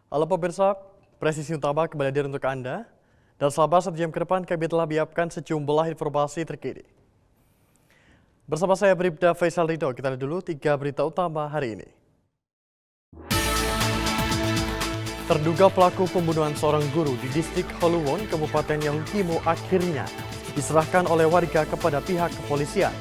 Halo pemirsa, presisi utama kembali hadir untuk Anda. Dan selama 1 jam ke depan kami telah menyiapkan sejumlah informasi terkini. Bersama saya Bribda Faisal Ridho, kita lihat dulu 3 berita utama hari ini. Terduga pelaku pembunuhan seorang guru di distrik Holuwon, Kabupaten Yahukimo akhirnya diserahkan oleh warga kepada pihak kepolisian.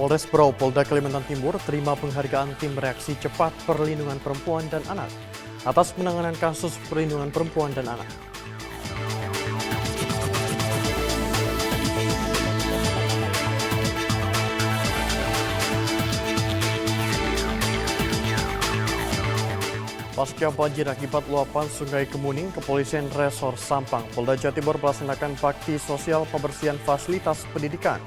Polres Brau, Polda Kalimantan Timur terima penghargaan tim reaksi cepat perlindungan perempuan dan anak atas penanganan kasus perlindungan perempuan dan anak. Pasca banjir akibat luapan Sungai Kemuning, Kepolisian Resor Sampang, Polda Jawa Timur melaksanakan bakti sosial pembersihan fasilitas pendidikan.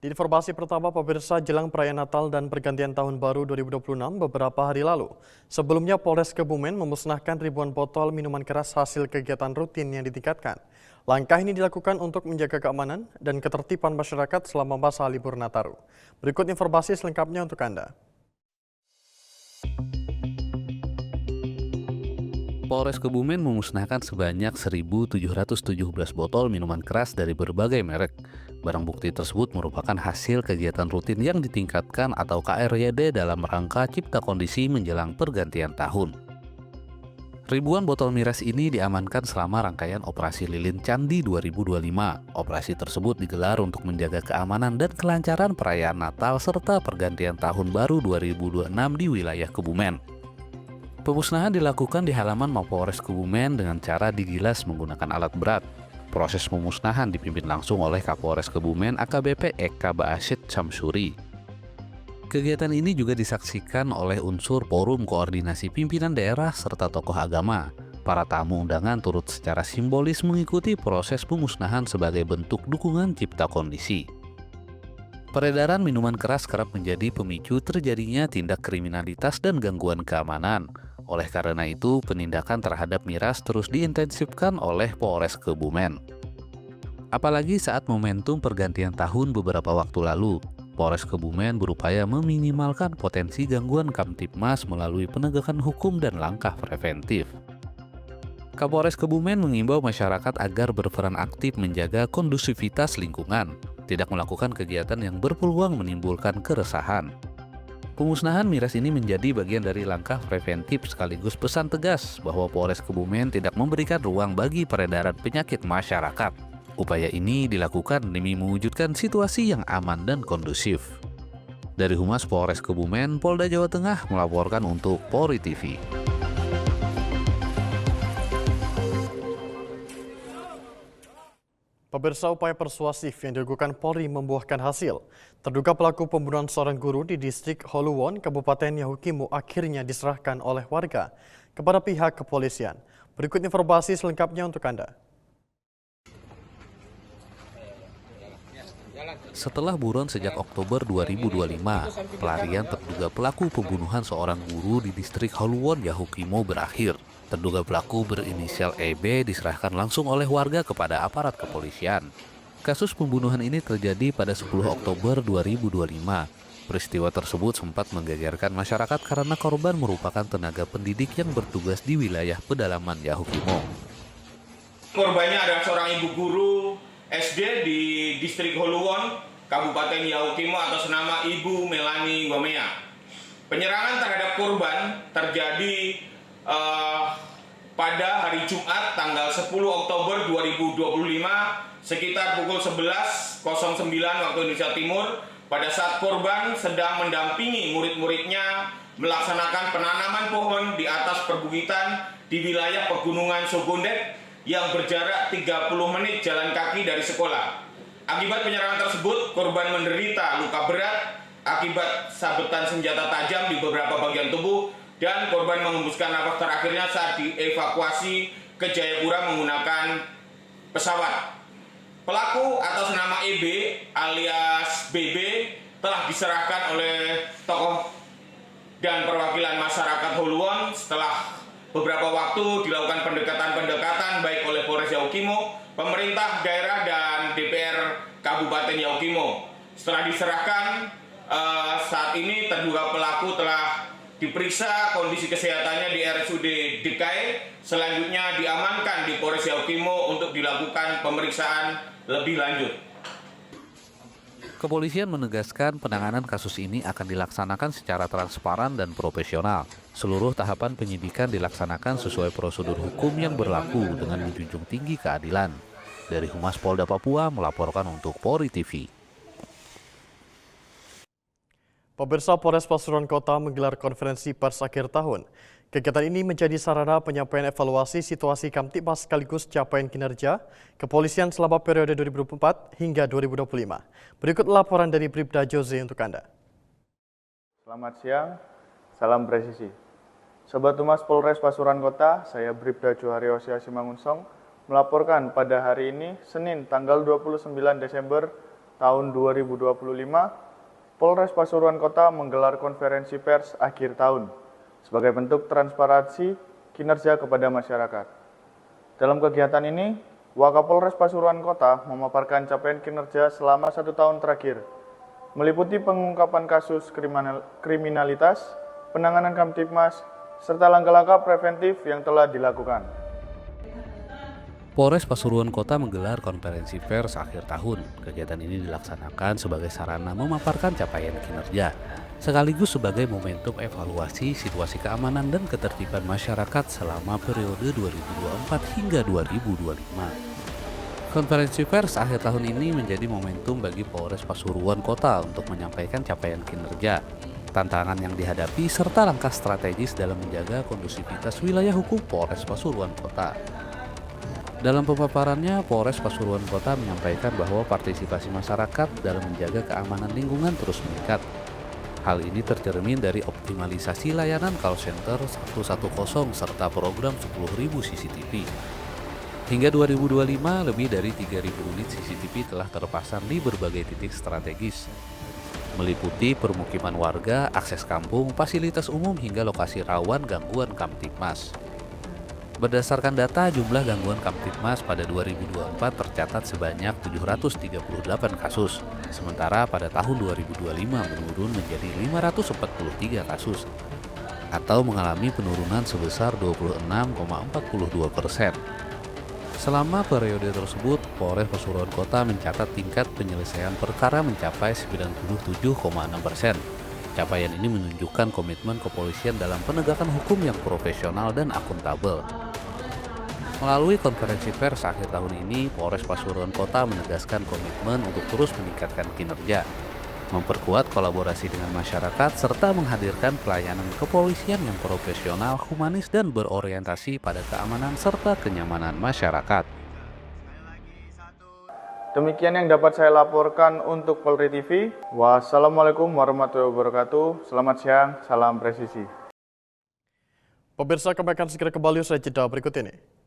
Di informasi pertama, pemirsa, jelang perayaan Natal dan pergantian Tahun Baru 2026 beberapa hari lalu. Sebelumnya, Polres Kebumen memusnahkan ribuan botol minuman keras hasil kegiatan rutin yang ditingkatkan. Langkah ini dilakukan untuk menjaga keamanan dan ketertiban masyarakat selama masa libur Nataru. Berikut informasi selengkapnya untuk Anda. Polres Kebumen memusnahkan sebanyak 1.717 botol minuman keras dari berbagai merek. Barang bukti tersebut merupakan hasil kegiatan rutin yang ditingkatkan atau KRYD dalam rangka cipta kondisi menjelang pergantian tahun. Ribuan botol miras ini diamankan selama rangkaian Operasi Lilin Candi 2025. Operasi tersebut digelar untuk menjaga keamanan dan kelancaran perayaan Natal serta pergantian Tahun Baru 2026 di wilayah Kebumen. Pemusnahan dilakukan di halaman Mapolres Kebumen dengan cara digilas menggunakan alat berat. Proses pemusnahan dipimpin langsung oleh Kapolres Kebumen AKBP Eka Baasyid Samsuri. Kegiatan ini juga disaksikan oleh unsur Forum Koordinasi Pimpinan Daerah serta tokoh agama. Para tamu undangan turut secara simbolis mengikuti proses pemusnahan sebagai bentuk dukungan cipta kondisi. Peredaran minuman keras kerap menjadi pemicu terjadinya tindak kriminalitas dan gangguan keamanan. Oleh karena itu, penindakan terhadap miras terus diintensifkan oleh Polres Kebumen. Apalagi saat momentum pergantian tahun beberapa waktu lalu, Polres Kebumen berupaya meminimalkan potensi gangguan Kamtibmas melalui penegakan hukum dan langkah preventif. Kapolres Kebumen mengimbau masyarakat agar berperan aktif menjaga kondusivitas lingkungan, tidak melakukan kegiatan yang berpeluang menimbulkan keresahan. Pemusnahan miras ini menjadi bagian dari langkah preventif sekaligus pesan tegas bahwa Polres Kebumen tidak memberikan ruang bagi peredaran penyakit masyarakat. Upaya ini dilakukan demi mewujudkan situasi yang aman dan kondusif. Dari Humas Polres Kebumen, Polda Jawa Tengah melaporkan untuk Polri TV. Pemirsa, upaya persuasif yang dilakukan Polri membuahkan hasil. Terduga pelaku pembunuhan seorang guru di distrik Holuwon, Kabupaten Yahukimo akhirnya diserahkan oleh warga kepada pihak kepolisian. Berikut informasi selengkapnya untuk Anda. Setelah buron sejak Oktober 2025, pelarian terduga pelaku pembunuhan seorang guru di distrik Holuwon, Yahukimo berakhir. Terduga pelaku berinisial EB diserahkan langsung oleh warga kepada aparat kepolisian. Kasus pembunuhan ini terjadi pada 10 Oktober 2025. Peristiwa tersebut sempat menggegerkan masyarakat karena korban merupakan tenaga pendidik yang bertugas di wilayah pedalaman Yahukimo. Korbannya adalah seorang ibu guru SD di distrik Holuwon, Kabupaten Yahukimo atas nama Ibu Melani Wamea. Penyerangan terhadap korban terjadi pada hari Jumat tanggal 10 Oktober 2025 sekitar pukul 11.09 waktu Indonesia Timur pada saat korban sedang mendampingi murid-muridnya melaksanakan penanaman pohon di atas perbukitan di wilayah Pegunungan Sogondet yang berjarak 30 menit jalan kaki dari sekolah. Akibat penyerangan tersebut, korban menderita luka berat akibat sabetan senjata tajam di beberapa bagian tubuh dan korban mengembuskan nafas terakhirnya saat dievakuasi ke Jayapura menggunakan pesawat. Pelaku atas nama EB alias BB telah diserahkan oleh tokoh dan perwakilan masyarakat Holuwon setelah beberapa waktu dilakukan pendekatan baik oleh Polres Yaukimo, pemerintah daerah dan DPR Kabupaten Yaukimo. Setelah diserahkan, saat ini terduga pelaku telah diperiksa kondisi kesehatannya di RSUD DKI, selanjutnya diamankan di Polres Yaukimo untuk dilakukan pemeriksaan lebih lanjut. Kepolisian menegaskan penanganan kasus ini akan dilaksanakan secara transparan dan profesional. Seluruh tahapan penyidikan dilaksanakan sesuai prosedur hukum yang berlaku dengan menjunjung tinggi keadilan. Dari Humas Polda Papua melaporkan untuk Polri TV. Pemirsa, Polres Pasuruan Kota menggelar konferensi pers akhir tahun. Kegiatan ini menjadi sarana penyampaian evaluasi situasi Kamtibmas sekaligus capaian kinerja kepolisian selama periode 2024 hingga 2025. Berikut laporan dari Bribda Jose untuk Anda. Selamat siang, salam presisi. Sobat Humas Polres Pasuruan Kota, saya Bribda Johari Osia Simangunsong melaporkan pada hari ini, Senin tanggal 29 Desember tahun 2025, Polres Pasuruan Kota menggelar konferensi pers akhir tahun sebagai bentuk transparansi kinerja kepada masyarakat. Dalam kegiatan ini, Wakapolres Pasuruan Kota memaparkan capaian kinerja selama 1 tahun terakhir, meliputi pengungkapan kasus kriminalitas, penanganan Kamtibmas, serta langkah-langkah preventif yang telah dilakukan. Polres Pasuruan Kota menggelar konferensi pers akhir tahun. Kegiatan ini dilaksanakan sebagai sarana memaparkan capaian kinerja, sekaligus sebagai momentum evaluasi situasi keamanan dan ketertiban masyarakat selama periode 2024 hingga 2025. Konferensi pers akhir tahun ini menjadi momentum bagi Polres Pasuruan Kota untuk menyampaikan capaian kinerja, tantangan yang dihadapi, serta langkah strategis dalam menjaga kondusivitas wilayah hukum Polres Pasuruan Kota. Dalam pemaparannya, Polres Pasuruan Kota menyampaikan bahwa partisipasi masyarakat dalam menjaga keamanan lingkungan terus meningkat. Hal ini tercermin dari optimalisasi layanan call center 110 serta program 10.000 CCTV. Hingga 2025, lebih dari 3.000 unit CCTV telah terpasang di berbagai titik strategis, meliputi permukiman warga, akses kampung, fasilitas umum hingga lokasi rawan gangguan Kamtibmas. Berdasarkan data, jumlah gangguan Kamtibmas pada 2024 tercatat sebanyak 738 kasus, sementara pada tahun 2025 menurun menjadi 543 kasus, atau mengalami penurunan sebesar 26,42%. Selama periode tersebut, Polres Pasuruan Kota mencatat tingkat penyelesaian perkara mencapai 97,6%. Capaian ini menunjukkan komitmen kepolisian dalam penegakan hukum yang profesional dan akuntabel. Melalui konferensi pers akhir tahun ini, Polres Pasuruan Kota menegaskan komitmen untuk terus meningkatkan kinerja, memperkuat kolaborasi dengan masyarakat, serta menghadirkan pelayanan kepolisian yang profesional, humanis, dan berorientasi pada keamanan serta kenyamanan masyarakat. Demikian yang dapat saya laporkan untuk Polri TV. Wassalamualaikum warahmatullahi wabarakatuh. Selamat siang, salam presisi. Pemirsa, kami akan segera kembali usai jeda berikut ini.